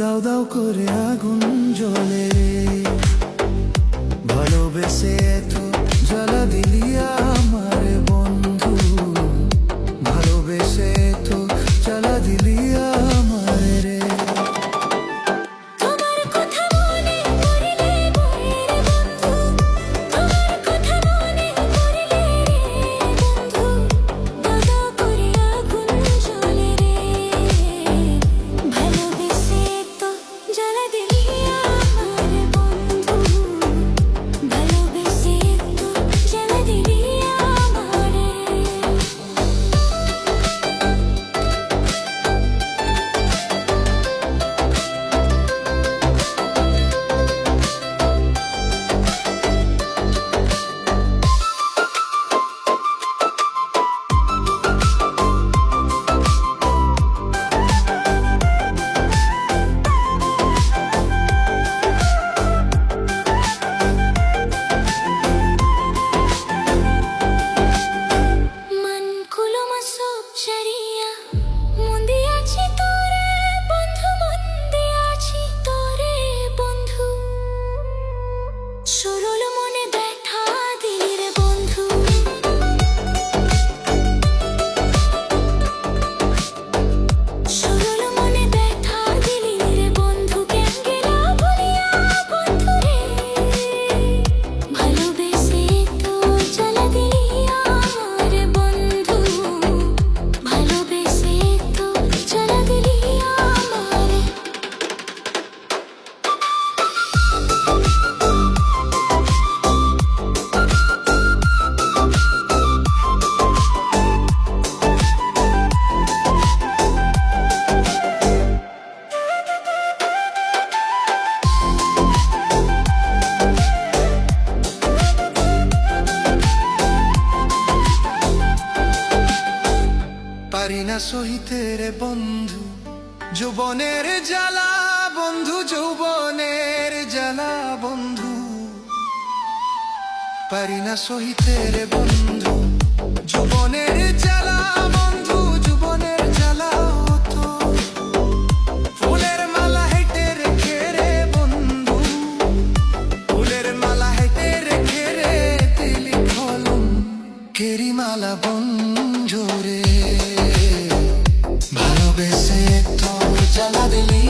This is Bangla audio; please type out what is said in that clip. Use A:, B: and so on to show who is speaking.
A: দাও দাও করে আগুন জ্বলে, ভালোবেসে এত জ্বালা দিলি আমার বন্ধু, ভালোবেসে এত জ্বালা দিলি আমার রে।
B: তোমার কথা মনে পড়লে বন্ধু, তোমার কথা মনে পড়লে বন্ধু, দাদা করে আগুন জ্বলে রে, ভালোবেসে তো জ্বালা দিলি আমার বন্ধু, ভালোবেসে তো জ্বালা দিলি আমারে। মন খুলো মাসব শরিয়া, মন দিয়াছি তোরে বন্ধু, মন দিয়াছি তোরে বন্ধু, সরল মনে ব্যথা দিলি রে বন্ধু, সরল মনে ব্যথা দিলি রে বন্ধু, কেন গেলা ভুলিয়া বন্ধু রে, ভালোবেসে তো জ্বালা দিলি আমার বন্ধু, ভালোবেসে তো জ্বালা দিলি আমারে।
A: পারি না সহিতে রে বন্ধু যৌবনের জ্বালা, বন্ধু যৌবনের জ্বালা বন্ধু, পারি না সহিতে রে বন্ধু যৌবনের জ্বালা, বন্ধু যৌবনের জ্বালা হতো। ফুলের মালা হেঁটে রেখে রে বন্ধু, ফুলের মালা হেঁটে রেখে রে দিলি কলম কেরি মালা বন্ধু রে, ভালোবেসে তো জ্বালা দিলি